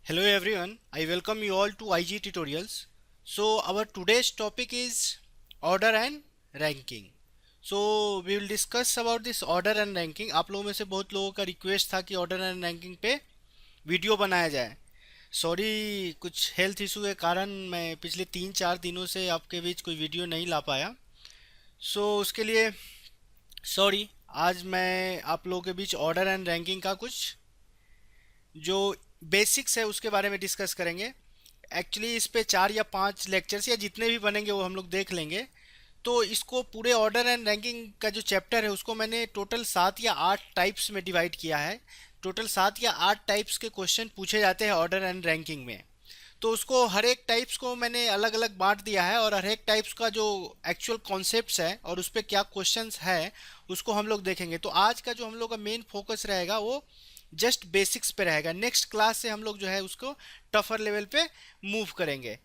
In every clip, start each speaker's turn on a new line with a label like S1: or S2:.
S1: Hello everyone, I welcome you all to IG tutorials. So our today's topic is order and ranking. So we will discuss about this order and ranking. आप लोगों में से बहुत लोगों का request था कि ऑर्डर एंड रैंकिंग पे वीडियो बनाया जाए। सॉरी, कुछ हेल्थ इशू के कारण मैं पिछले 3-4 दिनों से आपके बीच कोई वीडियो नहीं ला पाया। उसके लिए सॉरी। आज मैं आप लोगों के बीच ऑर्डर एंड रैंकिंग का कुछ जो बेसिक्स है उसके बारे में डिस्कस करेंगे। एक्चुअली इस पे 4 या 5 लेक्चर्स या जितने भी बनेंगे वो हम लोग देख लेंगे। तो इसको पूरे ऑर्डर एंड रैंकिंग का जो चैप्टर है उसको मैंने टोटल 7 या 8 टाइप्स में डिवाइड किया है। टोटल 7 या 8 टाइप्स के क्वेश्चन पूछे जाते हैं ऑर्डर एंड रैंकिंग में। तो उसको हर एक टाइप्स को मैंने अलग अलग बांट दिया है और हर एक टाइप्स का जो एक्चुअल कॉन्सेप्ट्स है और उस पर क्या क्वेश्चंस है उसको हम लोग देखेंगे। तो आज का जो हम लोग का मेन फोकस रहेगा वो जस्ट बेसिक्स पे रहेगा। नेक्स्ट क्लास से हम लोग जो है उसको टफर लेवल पे मूव करेंगे।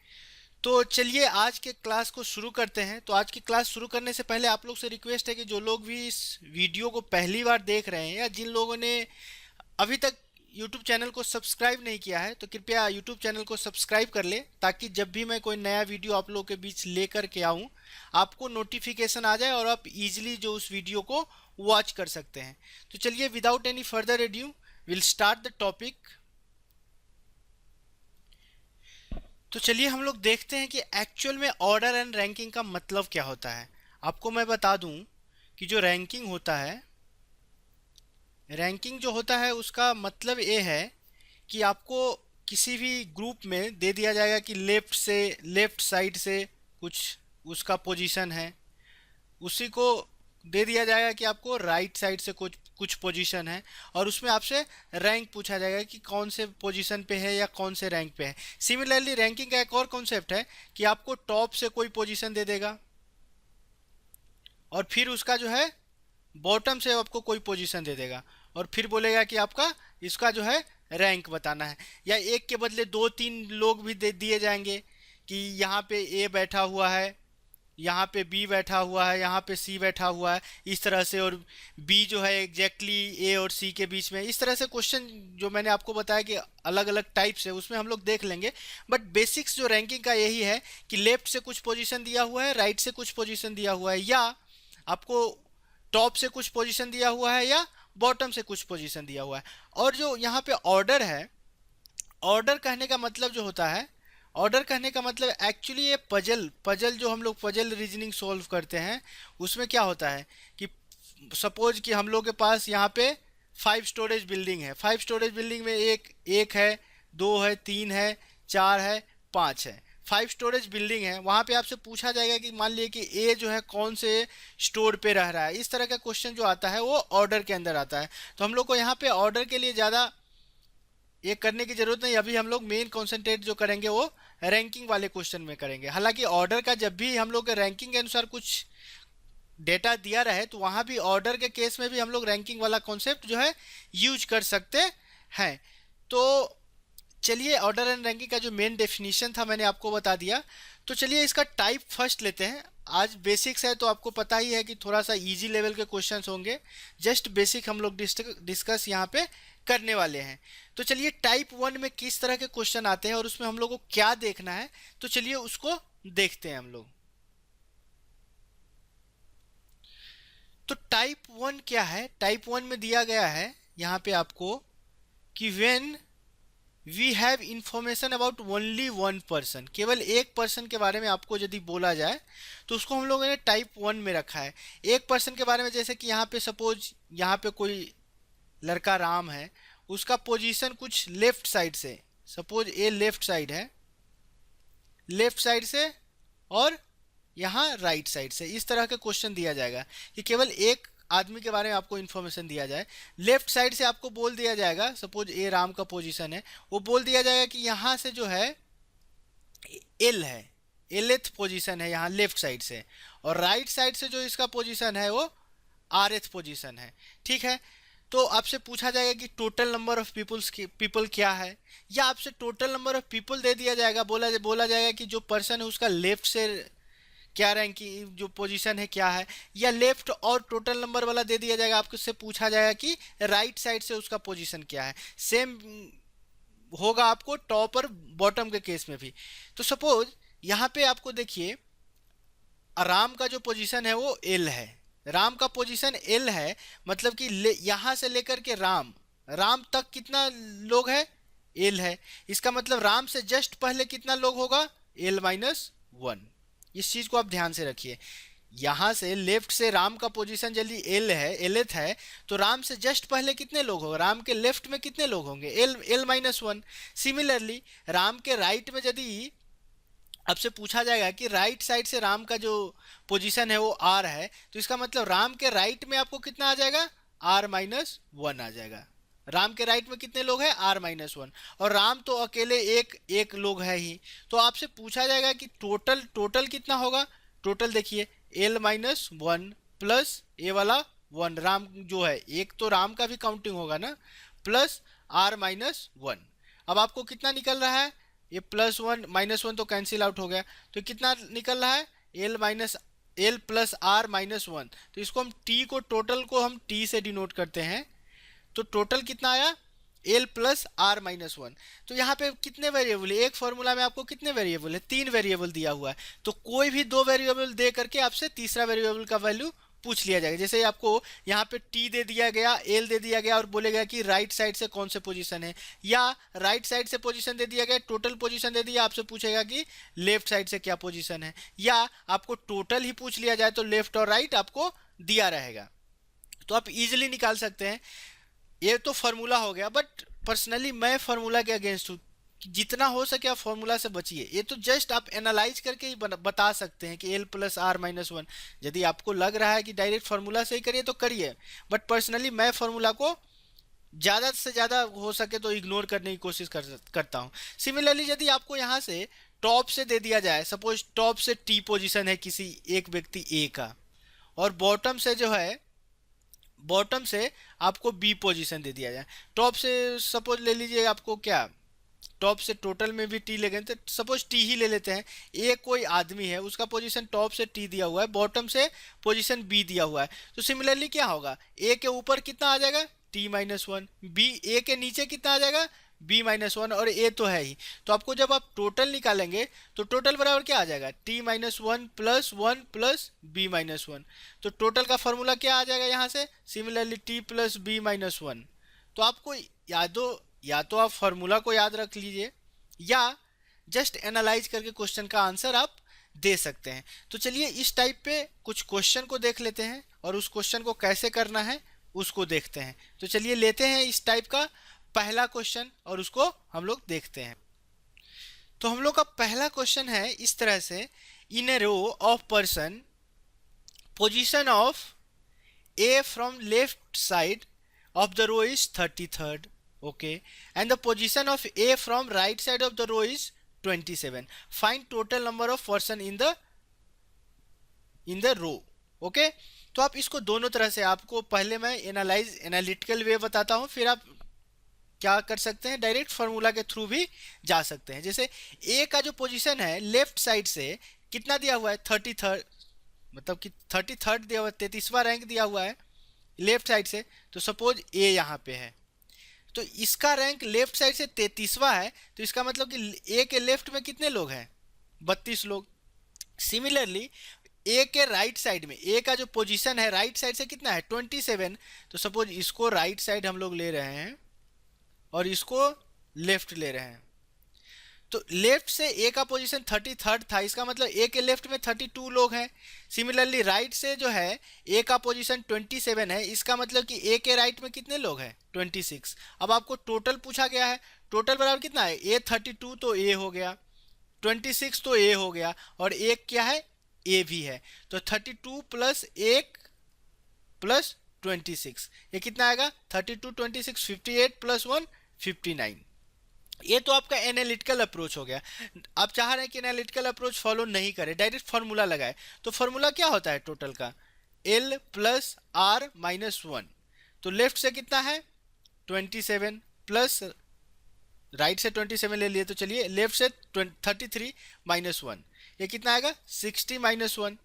S1: तो चलिए आज के क्लास को शुरू करते हैं। तो आज की क्लास शुरू करने से पहले आप लोग से रिक्वेस्ट है कि जो लोग भी इस वीडियो को पहली बार देख रहे हैं या जिन लोगों ने अभी तक यूट्यूब चैनल को सब्सक्राइब नहीं किया है तो कृपया यूट्यूब चैनल को सब्सक्राइब कर ले, ताकि जब भी मैं कोई नया वीडियो आप लोगों के बीच लेकर के आऊँ आपको नोटिफिकेशन आ जाए और आप इजीली जो उस वीडियो को वॉच कर सकते हैं। तो चलिए without any further edu will start the topic. तो चलिए हम लोग देखते हैं कि एक्चुअल में ऑर्डर एंड रैंकिंग का मतलब क्या होता है। आपको मैं बता दूं कि जो रैंकिंग होता है, रैंकिंग जो होता है उसका मतलब ये है कि आपको किसी भी ग्रुप में दे दिया जाएगा कि लेफ्ट साइड से कुछ उसका पोजीशन है, उसी को दे दिया जाएगा कि आपको राइट साइड से कुछ कुछ पोजीशन है और उसमें आपसे रैंक पूछा जाएगा कि कौन से पोजीशन पे है या कौन से रैंक पे है। सिमिलरली रैंकिंग का एक और कॉन्सेप्ट है कि आपको टॉप से कोई पोजीशन दे देगा और फिर उसका जो है बॉटम से आपको कोई पोजीशन दे देगा और फिर बोलेगा कि आपका इसका जो है रैंक बताना है। या एक के बदले 2-3 लोग भी दे दिए जाएंगे कि यहाँ पे ए बैठा हुआ है, यहाँ पे बी बैठा हुआ है, यहाँ पे सी बैठा हुआ है, इस तरह से। और बी जो है एग्जैक्टली ए और सी के बीच में। इस तरह से क्वेश्चन जो मैंने आपको बताया कि अलग अलग टाइप्स है उसमें हम लोग देख लेंगे। बट बेसिक्स जो रैंकिंग का यही है कि लेफ्ट से कुछ पोजीशन दिया हुआ है, राइट से कुछ पोजीशन दिया हुआ है, या आपको टॉप से कुछ पोजीशन दिया हुआ है या बॉटम से कुछ पोजीशन दिया हुआ है। और जो यहाँ पे ऑर्डर है, ऑर्डर कहने का मतलब जो होता है, ऑर्डर कहने का मतलब एक्चुअली ये पजल पजल जो हम लोग पजल रीजनिंग सॉल्व करते हैं उसमें क्या होता है कि सपोज कि हम लोग के पास यहाँ पे 5 स्टोरेज बिल्डिंग है। 5 स्टोरेज बिल्डिंग में एक एक है, दो है, तीन है, चार है, पाँच है। 5 स्टोरेज बिल्डिंग है, वहाँ पे आपसे पूछा जाएगा कि मान लिए कि ए जो है कौन से स्टोर पे रह रहा है। इस तरह का क्वेश्चन जो आता है वो ऑर्डर के अंदर आता है। तो हम लोग को यहाँ पे ऑर्डर के लिए ज़्यादा ये करने की जरूरत नहीं। अभी हम लोग मेन कॉन्सेंट्रेट जो करेंगे वो रैंकिंग वाले क्वेश्चन में करेंगे। हालांकि ऑर्डर का जब भी हम लोग रैंकिंग के अनुसार कुछ डेटा दिया रहे तो वहाँ भी ऑर्डर के केस में भी हम लोग रैंकिंग वाला कॉन्सेप्ट जो है यूज कर सकते हैं। तो चलिए ऑर्डर एंड रैंकिंग का जो मेन डेफिनेशन था मैंने आपको बता दिया। तो चलिए इसका टाइप फर्स्ट लेते हैं। आज बेसिक्स है तो आपको पता ही है कि थोड़ा सा इजी लेवल के क्वेश्चंस होंगे। जस्ट बेसिक हम लोग डिस्कस यहाँ पे करने वाले हैं। तो चलिए टाइप 1 में किस तरह के क्वेश्चन आते हैं और उसमें हम लोग को क्या देखना है, तो चलिए उसको देखते हैं हम लोग। तो टाइप 1 क्या है? टाइप 1 में दिया गया है यहाँ पे आपको कि when we have information about only one person, केवल एक पर्सन के बारे में आपको यदि बोला जाए तो उसको हम लोगों ने टाइप 1 में रखा है। एक पर्सन के बारे में, जैसे कि यहाँ पे सपोज यहाँ पे कोई लड़का राम है, उसका पोजीशन कुछ लेफ्ट साइड से, सपोज ए लेफ्ट साइड है, लेफ्ट साइड से और यहाँ राइट साइड से। इस तरह का क्वेश्चन दिया जाएगा कि केवल एक आदमी के बारे में आपको इन्फॉर्मेशन दिया जाए। लेफ्ट साइड से आपको बोल दिया जाएगा, सपोज ए राम का पोजीशन है, वो बोल दिया जाएगा कि यहाँ से जो है एल है, एलेथ पोजीशन है यहाँ लेफ्ट साइड से, और राइट साइड से जो इसका पोजीशन है वो आर एथ पोजीशन है। ठीक है। तो आपसे पूछा जाएगा कि टोटल नंबर ऑफ पीपल क्या है, या आपसे total number of people they दिया जाएगा, बोला जाएगा कि जो पर्सन है उसका लेफ्ट से क्या रैंकिंग जो पोजीशन है क्या है, या लेफ्ट और टोटल नंबर वाला दे दिया जाएगा। आपको उससे पूछा जाएगा कि राइट साइड से उसका पोजीशन क्या है। सेम होगा आपको टॉप और बॉटम के केस में भी। तो सपोज यहाँ पे आपको देखिए राम का जो पोजीशन है वो एल है, राम का पोजीशन एल है, मतलब कि यहाँ से लेकर के राम राम तक कितना लोग है, एल है। इसका मतलब राम से जस्ट पहले कितना लोग होगा, एल माइनस वन। इस चीज को आप ध्यान से रखिए। यहाँ से लेफ्ट से राम का पोजीशन यदि एल है, एलेथ है, तो राम से जस्ट पहले कितने लोग होंगे, राम के लेफ्ट में कितने लोग होंगे, L L minus one. Similarly Ram के राइट में यदि आपसे पूछा जाएगा कि राइट साइड से राम का जो पोजीशन है वो आर है, तो इसका मतलब राम के राइट में आपको कितना आ जाएगा, आर माइनस वन आ जाएगा। राम के राइट में कितने लोग हैं, आर माइनस वन, और राम तो अकेले एक एक लोग है ही। तो आपसे पूछा जाएगा कि टोटल टोटल कितना होगा। टोटल देखिए एल माइनस वन प्लस ए वाला वन, राम जो है एक तो राम का भी काउंटिंग होगा ना, प्लस आर माइनस वन। अब आपको कितना निकल रहा है, ये प्लस वन माइनस वन तो कैंसिल आउट हो गया, तो कितना निकल रहा है, L minus L plus R minus one. तो इसको हम टी को टोटल को हम टी से डिनोट करते हैं, तो टोटल कितना आया, L plus R minus one. तो यहाँ पे कितने वेरिएबल है, एक फॉर्मूला में आपको कितने वेरिएबल है, तीन वेरिएबल दिया हुआ है। तो कोई भी दो वेरिएबल दे करके आपसे तीसरा वेरिएबल का वैल्यू पूछ लिया जाएगा। जैसे आपको यहाँ पे टी दे दिया गया, एल दे दिया गया, और बोलेगा कि राइट साइड से कौन से पोजीशन है, या राइट साइड से पोजीशन दे दिया गया, टोटल पोजीशन दे दिया, आपसे पूछेगा कि लेफ्ट साइड से क्या पोजीशन है, या आपको टोटल ही पूछ लिया जाए तो लेफ्ट और राइट आपको दिया रहेगा। तो आप इजिली निकाल सकते हैं। ये तो फार्मूला हो गया, बट पर्सनली मैं फार्मूला के अगेंस्ट हूँ। जितना हो सके आप फार्मूला से बचिए। ये तो जस्ट आप एनालाइज करके ही बता सकते हैं कि L plus R minus one. यदि आपको लग रहा है कि डायरेक्ट फार्मूला से ही करिए तो करिए, बट पर्सनली मैं फार्मूला को ज़्यादा से ज़्यादा हो सके तो इग्नोर करने की कोशिश करता हूँ। सिमिलरली यदि आपको यहाँ से टॉप से दे दिया जाए, सपोज टॉप से टी पोजिशन है किसी एक व्यक्ति ए का, और बॉटम से जो है बॉटम से आपको बी पोजीशन दे दिया जाए। टॉप से सपोज ले लीजिए आपको क्या, टॉप से टोटल में भी टी ले गए तो सपोज टी ही ले लेते हैं। ए कोई आदमी है, उसका पोजीशन टॉप से टी दिया हुआ है, बॉटम से पोजीशन बी दिया हुआ है। तो सिमिलरली क्या होगा, ए के ऊपर कितना आ जाएगा, टी माइनस वन, बी ए के नीचे कितना आ जाएगा, बी माइनस वन, और ए तो है ही। तो आपको जब आप टोटल निकालेंगे तो टोटल बराबर क्या आ जाएगा, T minus one plus B minus one. तो टोटल का फॉर्मूला क्या आ जाएगा यहाँ से, similarly T plus B minus one. तो आपको या तो आप फॉर्मूला को याद रख लीजिए, या जस्ट एनालाइज करके क्वेश्चन का आंसर आप दे सकते हैं। तो चलिए इस टाइप पे कुछ क्वेश्चन को देख लेते हैं, और उस क्वेश्चन को कैसे करना है उसको देखते हैं। तो चलिए लेते हैं इस टाइप का पहला क्वेश्चन और उसको हम लोग देखते हैं। तो हम लोग का पहला क्वेश्चन है इस तरह से, in a row of person position of A from left side of the row is 33rd, okay, and the position of a from right side of the row is 27. Find total number of person in the row, okay। तो आप इसको दोनों तरह से, आपको पहले मैं analytical वे बताता हूँ, फिर आप क्या कर सकते हैं, डायरेक्ट फार्मूला के थ्रू भी जा सकते हैं। जैसे ए का जो पोजीशन है लेफ्ट साइड से कितना दिया हुआ है, 33rd, मतलब कि 33rd दिया हुआ है, 33वां रैंक दिया हुआ है लेफ्ट साइड से। तो सपोज ए यहाँ पे है, तो इसका रैंक लेफ्ट साइड से 33वां है, तो इसका मतलब कि ए के लेफ्ट में कितने लोग हैं, 32 लोग। सिमिलरली ए के राइट साइड में, ए का जो पोजीशन है राइट साइड से कितना है, 27। तो सपोज इसको राइट साइड हम लोग ले रहे हैं और इसको लेफ्ट ले रहे हैं। तो लेफ्ट से ए का पोजीशन 33rd था, इसका मतलब ए के लेफ्ट में 32 लोग हैं। सिमिलरली राइट से जो है ए का पोजीशन 27 है, इसका मतलब कि ए के राइट में कितने लोग हैं, 26। अब आपको टोटल पूछा गया है, टोटल बराबर कितना है, ए 32 तो ए हो गया, 26 तो ए हो गया, और एक क्या है, ए भी है। तो 32 प्लस एक प्लस 26, ये कितना आएगा, 32 26 58 प्लस 1 59। ये तो आपका एनालिटिकल अप्रोच हो गया। आप चाह रहे हैं कि एनालिटिकल अप्रोच फॉलो नहीं करें, डायरेक्ट फार्मूला लगाए। तो फार्मूला क्या होता है टोटल का, L plus R minus one. तो लेफ्ट से कितना है 27 प्लस राइट से 27 ले लिए, तो चलिए लेफ्ट से 33 माइनस वन, ये कितना आएगा 60 माइनस वन।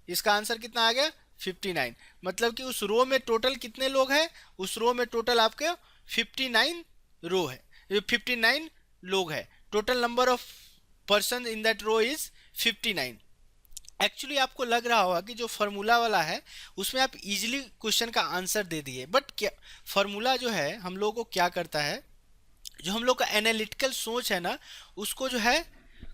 S1: इसका आंसर कितना आ गया 59। मतलब कि उस रो में टोटल कितने लोग हैं, उस रो में टोटल आपके 59 रो है, 59 लोग है, total number of person in that row is 59। Actually आपको लग रहा होगा कि जो फार्मूला वाला है उसमें आप इजीली क्वेश्चन का आंसर दे दिए, बट क्या फार्मूला जो है हम लोगों को क्या करता है, जो हम लोग का एनालिटिकल सोच है ना उसको जो है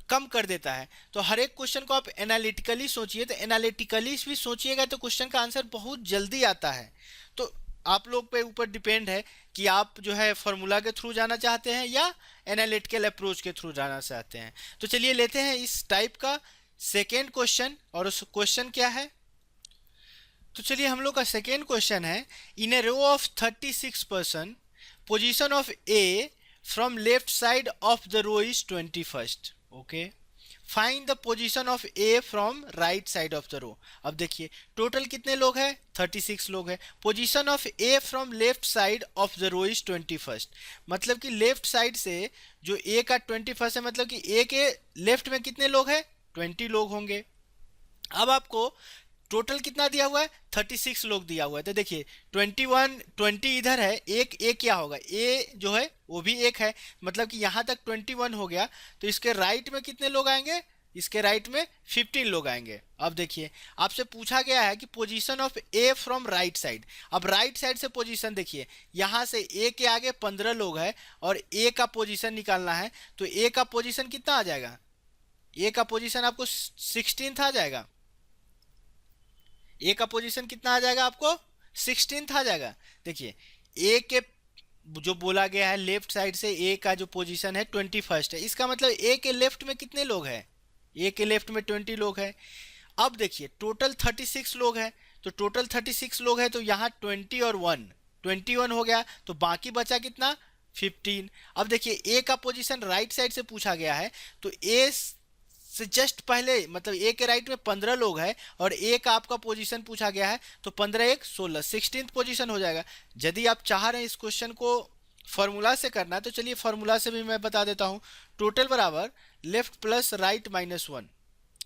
S1: कम कर देता है। तो हर एक क्वेश्चन को आप एनालिटिकली सोचिए, तो एनालिटिकली भी सोचिएगा तो क्वेश्चन का आंसर बहुत जल्दी आता है। तो आप लोग पे ऊपर डिपेंड है कि आप जो है फॉर्मूला के थ्रू जाना चाहते हैं या एनालिटिकल अप्रोच के थ्रू जाना चाहते हैं। तो चलिए लेते हैं इस टाइप का सेकेंड क्वेश्चन, और उस क्वेश्चन क्या है। तो चलिए हम लोग का सेकेंड क्वेश्चन है, in a row of 36 person position of A from left side of the row is 21st। Okay, find the position of A from right side of the row. अब देखिए टोटल कितने लोग हैं, 36 लोग हैं। Position of A from left side of the row is 21st, मतलब कि left side से जो ए का 21st है, मतलब कि ए के लेफ्ट में कितने लोग हैं, 20 लोग होंगे। अब आपको टोटल कितना दिया हुआ है, 36 लोग दिया हुआ है। तो देखिए 20 इधर है, एक ए क्या होगा, ए जो है वो भी एक है, मतलब कि यहाँ तक 21 हो गया। तो इसके राइट में कितने लोग आएंगे, इसके राइट में 15 लोग आएंगे। अब देखिए आपसे पूछा गया है कि position of A from right side. अब राइट साइड से पोजीशन देखिए, यहाँ से ए के आगे 15 लोग हैं और ए का पोजीशन निकालना है। तो ए का पोजीशन कितना आ जाएगा, ए का पोजीशन आपको 16th आ जाएगा। ए का पोजीशन कितना आ जाएगा आपको, 16th आ जाएगा। देखिए ए के जो बोला गया है लेफ्ट साइड से ए का जो पोजीशन है 21st है, इसका मतलब ए के लेफ्ट में कितने लोग हैं, ए के लेफ्ट में 20 लोग हैं। अब देखिए टोटल 36 लोग हैं, तो टोटल 36 लोग हैं, तो यहाँ 20 और 1 21 हो गया, तो बाकी बचा कितना, 15। अब देखिए ए का पोजीशन राइट साइड से पूछा गया है, तो ए से जस्ट पहले मतलब ए के राइट में 15 लोग हैं और ए का आपका पोजीशन पूछा गया है, तो 15 1 16 16th पोजीशन हो जाएगा। यदि आप चाह रहे हैं इस क्वेश्चन को फॉर्मूला से करना है तो चलिए फॉर्मूला से भी मैं बता देता हूँ। टोटल बराबर लेफ्ट प्लस राइट -1।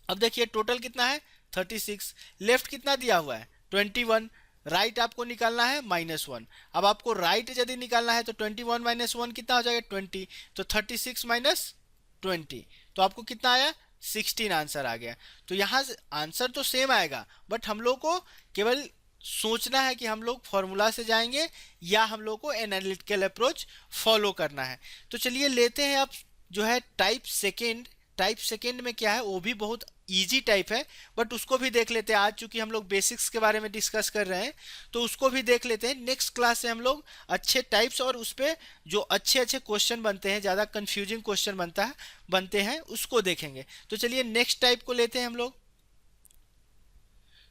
S1: अब देखिए टोटल कितना है 36, लेफ्ट कितना दिया हुआ है 21, राइट आपको निकालना है -1। अब आपको राइट यदि निकालना है तो 21 -1 कितना हो जाएगा 20, तो 36 -20, तो आपको कितना आया 16 आंसर आ गया। तो यहाँ से आंसर तो सेम आएगा, बट हम लोग को केवल सोचना है कि हम लोग फॉर्मूला से जाएंगे या हम लोग को एनालिटिकल अप्रोच फॉलो करना है। तो चलिए लेते हैं आप जो है टाइप सेकेंड। टाइप सेकेंड में क्या है, वो भी बहुत इजी टाइप है, बट उसको भी देख लेते हैं। आज चूंकि हम लोग बेसिक्स के बारे में डिस्कस कर रहे हैं तो उसको भी देख लेते हैं। नेक्स्ट क्लास से हम लोग अच्छे टाइप्स और उस पर जो अच्छे अच्छे क्वेश्चन बनते हैं, ज़्यादा कंफ्यूजिंग क्वेश्चन बनते हैं उसको देखेंगे। तो चलिए नेक्स्ट टाइप को लेते हैं हम लोग।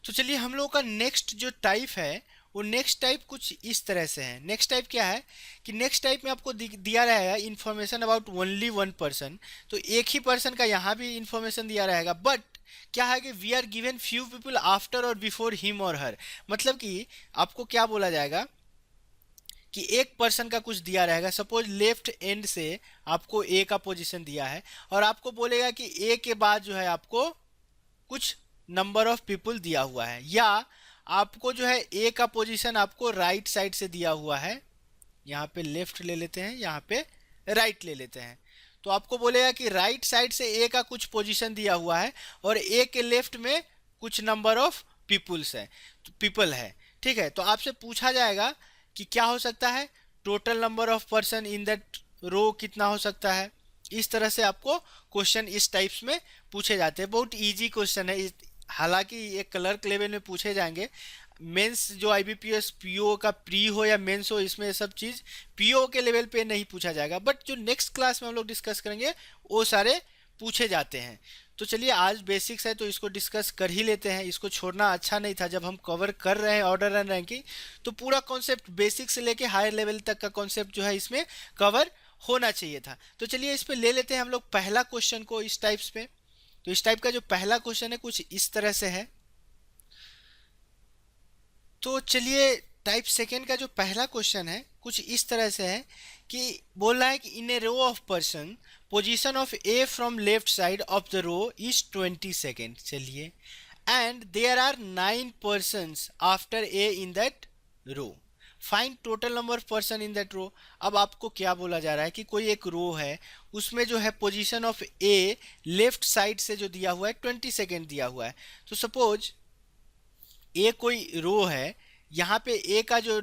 S1: तो चलिए हम लोग का नेक्स्ट जो टाइप है वो नेक्स्ट टाइप कुछ इस तरह से है। नेक्स्ट टाइप क्या है कि नेक्स्ट टाइप में आपको दिया रहेगा information about only one person, तो एक ही पर्सन का यहाँ भी इन्फॉर्मेशन दिया रहेगा, बट क्या है कि we are given few people after or before him or her. मतलब कि आपको क्या बोला जाएगा कि एक पर्सन का कुछ दिया रहेगा, सपोज लेफ्ट एंड से आपको ए का पोजीशन दिया है और आपको बोलेगा कि ए के बाद जो है आपको कुछ नंबर ऑफ पीपल दिया हुआ है, या आपको जो है ए का पोजीशन आपको राइट साइड से दिया हुआ है। यहाँ पे लेफ्ट ले लेते हैं, यहाँ पे राइट ले लेते हैं। तो आपको बोलेगा कि राइट साइड से ए का कुछ पोजीशन दिया हुआ है और ए के लेफ्ट में कुछ नंबर ऑफ पीपल है। ठीक है, तो आपसे पूछा जाएगा कि क्या हो सकता है, total number of person in that row कितना हो सकता है। इस तरह से आपको क्वेश्चन इस टाइप्स में पूछे जाते हैं। बहुत इजी क्वेश्चन है, हालांकि ये क्लर्क लेवल में पूछे जाएंगे। मेंस जो आईबीपीएस पीओ का प्री हो या मेंस हो, इसमें सब चीज़ पीओ के लेवल पे नहीं पूछा जाएगा, बट जो नेक्स्ट क्लास में हम लोग डिस्कस करेंगे वो सारे पूछे जाते हैं। तो चलिए आज बेसिक्स है तो इसको डिस्कस कर ही लेते हैं, इसको छोड़ना अच्छा नहीं था। जब हम कवर कर रहे हैं ऑर्डर एंड रैंकिंग तो पूरा कॉन्सेप्ट बेसिक से लेके हायर लेवल तक का कॉन्सेप्ट जो है इसमें कवर होना चाहिए था। तो चलिए इस पे ले लेते हैं हम लोग पहला क्वेश्चन को इस टाइप्स पे। तो इस टाइप का जो पहला क्वेश्चन है कुछ इस तरह से है। तो चलिए टाइप सेकेंड का जो पहला क्वेश्चन है कुछ इस तरह से है कि बोल रहा है कि in a row of person position of A from left side of the row is 22nd। चलिए, and there are 9 persons after A in that row, find total number of person in that row. अब आपको क्या बोला जा रहा है कि कोई एक रो है, उसमें जो है position of A left side से जो दिया हुआ है 20 सेकेंड दिया हुआ है। तो सपोज ए कोई रो है, यहाँ पे ए का जो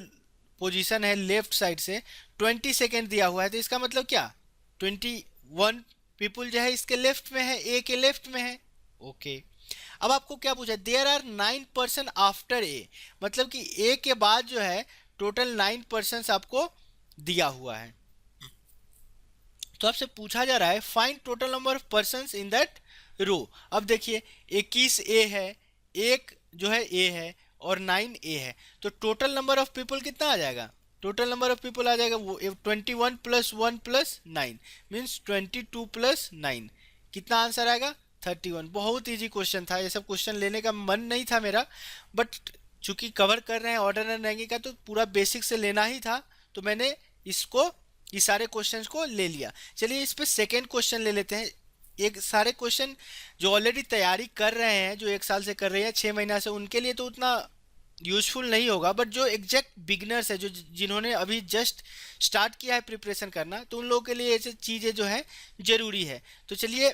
S1: पोजीशन है लेफ्ट साइड से 20 सेकेंड दिया हुआ है, तो इसका मतलब क्या, 21 पीपुल जो है इसके लेफ्ट में है, ए के लेफ्ट में है। ओके, अब आपको क्या पूछा, देयर आर 9 पर्सन आफ्टर ए, मतलब कि ए के बाद जो है टोटल 9 पर्सन आपको दिया हुआ है। तो आपसे पूछा जा रहा है find total number of person in that row. अब देखिए 21 ए है, एक जो है ए है और 9 ए है, तो टोटल नंबर ऑफ पीपल कितना आ जाएगा, टोटल नंबर ऑफ पीपल आ जाएगा वो 21 प्लस 1 प्लस 9 मीन्स 22 प्लस 9, कितना आंसर आएगा 31। बहुत इजी क्वेश्चन था, ये सब क्वेश्चन लेने का मन नहीं था मेरा, बट चूंकि कवर कर रहे हैं ऑर्डर एंड रैंकिंग का तो पूरा बेसिक से लेना ही था, तो मैंने इसको इस सारे क्वेश्चंस को ले लिया। चलिए इस पे सेकेंड क्वेश्चन ले लेते हैं। एक सारे क्वेश्चन जो ऑलरेडी तैयारी कर रहे हैं, जो 1 साल से कर रहे हैं 6 महीना से, उनके लिए तो उतना यूजफुल नहीं होगा, बट जो एग्जैक्ट बिगनर्स है, जो जिन्होंने अभी जस्ट स्टार्ट किया है प्रिपरेशन करना, तो उन लोगों के लिए ऐसी चीज़ें जो है जरूरी है। तो चलिए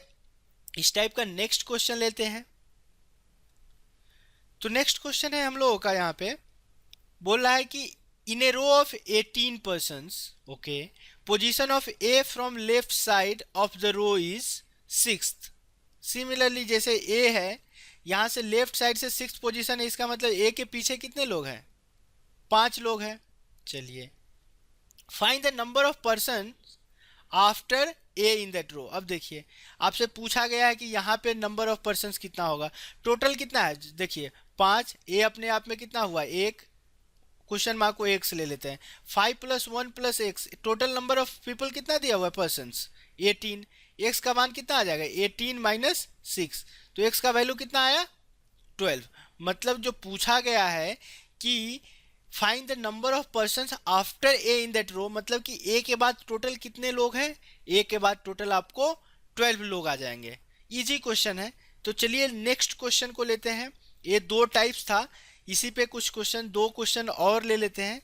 S1: इस टाइप का नेक्स्ट क्वेश्चन लेते हैं। तो नेक्स्ट क्वेश्चन है हम लोगों का, यहाँ पे बोल रहा है कि in a row of 18 persons, okay, position of A from left side of the row is 6th। Similarly जैसे ए है, यहाँ से लेफ्ट साइड से 6th पोजीशन है, इसका मतलब ए के पीछे कितने लोग हैं, 5 लोग हैं। चलिए find the number of person after A in that row. अब देखिए आपसे पूछा गया है कि यहाँ पे नंबर ऑफ पर्सन कितना होगा, टोटल कितना है, देखिए 5, ए अपने आप में कितना हुआ, एक, क्वेश्चन मार्क को एक्स ले लेते हैं, 5 plus 1 plus x, total number of people कितना दिया हुआ है पर्सन 18, एक्स का मान कितना आ जाएगा 18 माइनस 6, तो एक्स का वैल्यू कितना आया 12। मतलब जो पूछा गया है कि find the number of person after A in that row, मतलब कि ए के बाद टोटल कितने लोग हैं, ए के बाद टोटल आपको 12 लोग आ जाएंगे। इजी क्वेश्चन है। तो चलिए नेक्स्ट क्वेश्चन को लेते हैं। ये 2 टाइप्स था, इसी पे कुछ क्वेश्चन 2 क्वेश्चन और ले लेते हैं।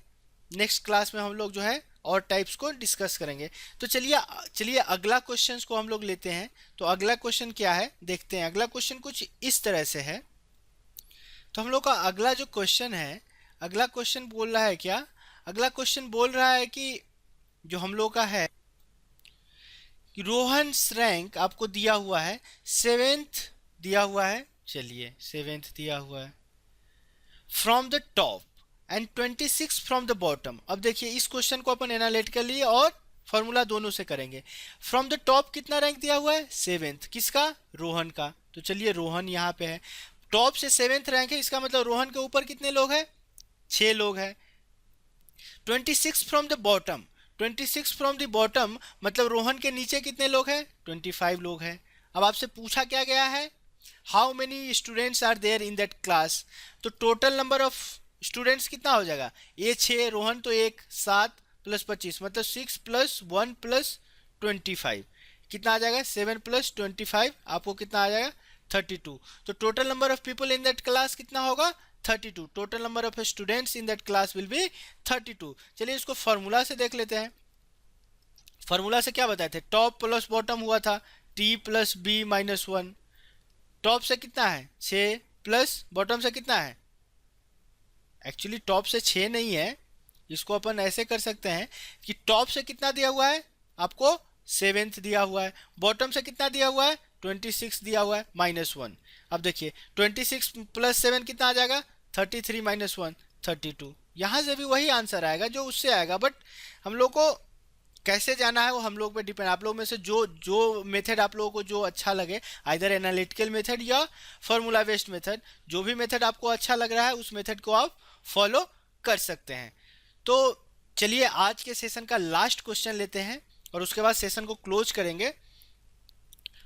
S1: नेक्स्ट क्लास में हम लोग जो है और टाइप्स को डिस्कस करेंगे। तो चलिए अगला क्वेश्चन को हम लोग लेते हैं। तो अगला क्वेश्चन क्या है देखते हैं। अगला क्वेश्चन कुछ इस तरह से है। तो हम लोग का अगला जो क्वेश्चन है, अगला क्वेश्चन बोल रहा है क्या, अगला क्वेश्चन बोल रहा है कि जो हम लोग का है कि रोहन्स रैंक आपको दिया हुआ है 7th दिया हुआ है, चलिए 7th दिया हुआ है from the top and 26 from the bottom. अब देखिए इस क्वेश्चन को अपन एनालिट कर लिए और फॉर्मूला दोनों से करेंगे। फ्रॉम द टॉप कितना रैंक दिया हुआ है 7th, किसका, रोहन का। तो चलिए रोहन यहाँ पे है, टॉप से 7th रैंक है, इसका मतलब रोहन के ऊपर कितने लोग हैं, 6 लोग हैं। 26 from the bottom, 26 from the bottom मतलब रोहन के नीचे कितने लोग हैं, 25 लोग हैं। अब आपसे पूछा क्या गया है, how many students are there in that class. तो टोटल नंबर ऑफ स्टूडेंट्स कितना हो जाएगा, ये 6, रोहन तो 1, 7 प्लस 25 मतलब 6 प्लस 1 प्लस 25 कितना आ जाएगा, 7 प्लस 25 आपको कितना आ जाएगा 32। तो total number of people in that class कितना होगा 32। Total number of students in that class will be 32। चलिए इसको फॉर्मूला से देख लेते हैं। फॉर्मूला से क्या बताए थे, टॉप प्लस बॉटम हुआ था T plus B minus 1। Top से कितना है 6 प्लस बॉटम से कितना है, एक्चुअली टॉप से 6 नहीं है, इसको अपन ऐसे कर सकते हैं कि टॉप से कितना दिया हुआ है आपको 7th दिया हुआ है, बॉटम से कितना दिया हुआ है 26 दिया हुआ है -1। अब देखिए 26 प्लस 7 कितना आ जाएगा 33 माइनस 1 32। यहाँ से भी वही आंसर आएगा जो उससे आएगा, बट हम लोग को कैसे जाना है वो हम लोग पे डिपेंड। आप लोग में से जो मेथड आप लोगों को जो अच्छा लगे, आइदर एनालिटिकल मेथड या फार्मूला बेस्ड मेथड, जो भी मेथड आपको अच्छा लग रहा है उस मेथड को आप फॉलो कर सकते हैं। तो चलिए आज के सेशन का लास्ट क्वेश्चन लेते हैं और उसके बाद सेशन को क्लोज करेंगे,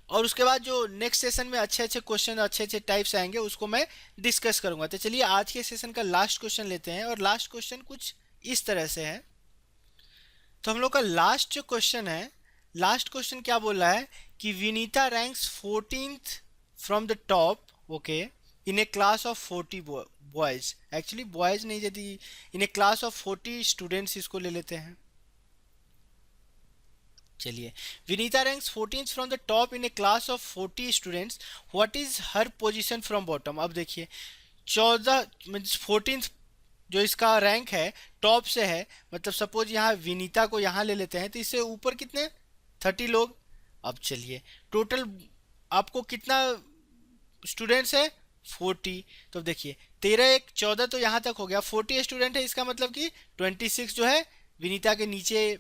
S1: और उसके बाद जो नेक्स्ट सेशन में अच्छे अच्छे क्वेश्चन अच्छे अच्छे टाइप्स आएंगे उसको मैं डिस्कस करूंगा। तो चलिए आज के सेशन का लास्ट क्वेश्चन लेते हैं, और लास्ट क्वेश्चन कुछ इस तरह से है। तो हम लोग का लास्ट जो क्वेश्चन है, लास्ट क्वेश्चन क्या बोल रहा है कि Vinita ranks 14th from the top, okay, in A class of 40 boys, actually boys नहीं, यदि इन ए क्लास ऑफ 40 स्टूडेंट्स इसको ले लेते हैं। चलिए, Vinita ranks 14th from the top in A class of 40 students, what is her position from bottom. अब देखिए 14 means 14th जो इसका रैंक है टॉप से है, मतलब सपोज यहाँ विनीता को यहाँ ले लेते हैं तो इससे ऊपर कितने 30 लोग। अब चलिए टोटल आपको कितना स्टूडेंट्स है 40, तो देखिए 13 एक 14 तो यहाँ तक हो गया, 40 स्टूडेंट है, इसका मतलब कि 26 जो है विनीता के नीचे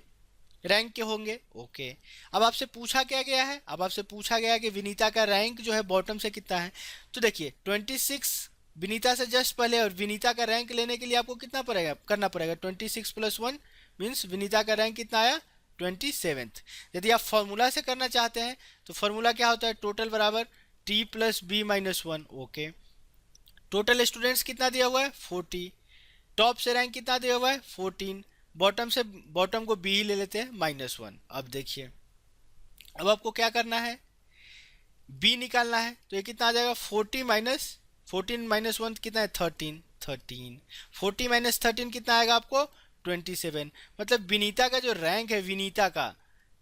S1: रैंक के होंगे। ओके, अब आपसे पूछा क्या गया है, अब आपसे पूछा गया है कि विनीता का रैंक जो है बॉटम से कितना है। तो देखिए 26 विनीता से जस्ट पहले, और विनीता का रैंक लेने के लिए आपको कितना पड़ेगा करना पड़ेगा 26 + 1 मीन्स विनीता का रैंक कितना आया 27th। यदि आप फॉर्मूला से करना चाहते हैं तो फॉर्मूला क्या होता है, टोटल बराबर t + b - 1। Okay, total students कितना दिया हुआ है 40, टॉप से रैंक कितना दिया हुआ है 14, बॉटम से बॉटम को b ही ले लेते हैं -1। अब देखिए अब आपको क्या करना है b निकालना है, तो ये कितना आ जाएगा 40 माइनस 14 - 1 कितना है 13, 40 - 13 कितना आएगा आपको 27। मतलब विनीता का जो रैंक है विनीता का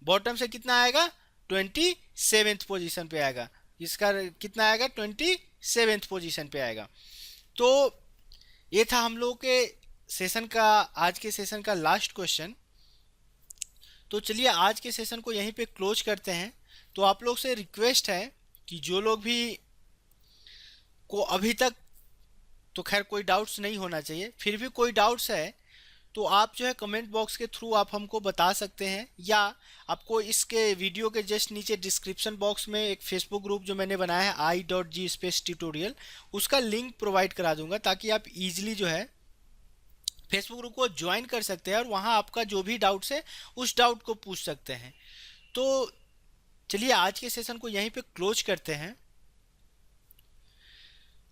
S1: बॉटम से कितना आएगा 27th पोजीशन पे आएगा, इसका कितना आएगा 27th पोजीशन पे आएगा। तो ये था हम लोगों के सेशन का, आज के सेशन का लास्ट क्वेश्चन। तो चलिए आज के सेशन को यहीं पे क्लोज करते हैं। तो आप लोग से रिक्वेस्ट है कि जो लोग भी को अभी तक तो खैर कोई डाउट्स नहीं होना चाहिए, फिर भी कोई डाउट्स है तो आप जो है कमेंट बॉक्स के थ्रू आप हमको बता सकते हैं, या आपको इसके वीडियो के जस्ट नीचे डिस्क्रिप्शन बॉक्स में एक फेसबुक ग्रुप जो मैंने बनाया है i.g/tutorial, उसका लिंक प्रोवाइड करा दूंगा ताकि आप इजीली जो है फेसबुक ग्रुप को ज्वाइन कर सकते हैं और वहाँ आपका जो भी डाउट्स है उस डाउट को पूछ सकते हैं। तो चलिए आज के सेशन को यहीं पे क्लोज करते हैं।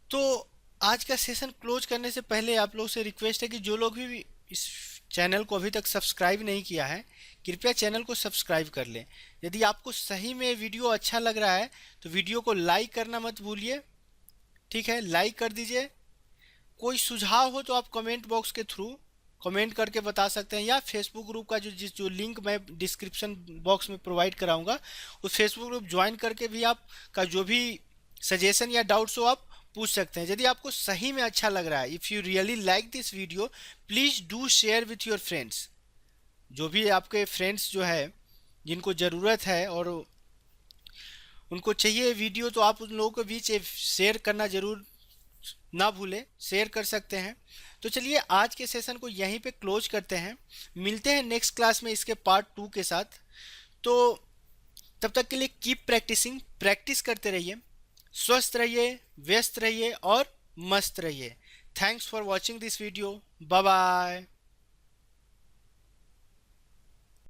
S1: तो आज का सेशन क्लोज करने से पहले आप लोग से रिक्वेस्ट है कि जो लोग भी इस चैनल को अभी तक सब्सक्राइब नहीं किया है कृपया चैनल को सब्सक्राइब कर लें। यदि आपको सही में वीडियो अच्छा लग रहा है तो वीडियो को लाइक करना मत भूलिए, ठीक है, लाइक कर दीजिए। कोई सुझाव हो तो आप कमेंट बॉक्स के थ्रू कमेंट करके बता सकते हैं, या फेसबुक ग्रुप का जो लिंक मैं डिस्क्रिप्शन बॉक्स में प्रोवाइड कराऊंगा उस फेसबुक ग्रुप ज्वाइन करके भी आप का जो भी सजेशन या डाउट्स हो आप पूछ सकते हैं। यदि आपको सही में अच्छा लग रहा है, if you really like this video please do share with your friends. जो भी आपके फ्रेंड्स जो है जिनको ज़रूरत है और उनको चाहिए वीडियो, तो आप उन लोगों के बीच शेयर करना ज़रूर ना भूलें, शेयर कर सकते हैं। तो चलिए आज के सेशन को यहीं पे क्लोज करते हैं, मिलते हैं नेक्स्ट क्लास में इसके पार्ट 2 के साथ। तो तब तक के लिए कीप प्रैक्टिसिंग, प्रैक्टिस करते रहिए, स्वस्थ रहिए, व्यस्त रहिए और मस्त रहिए। Thanks for watching this video, bye bye.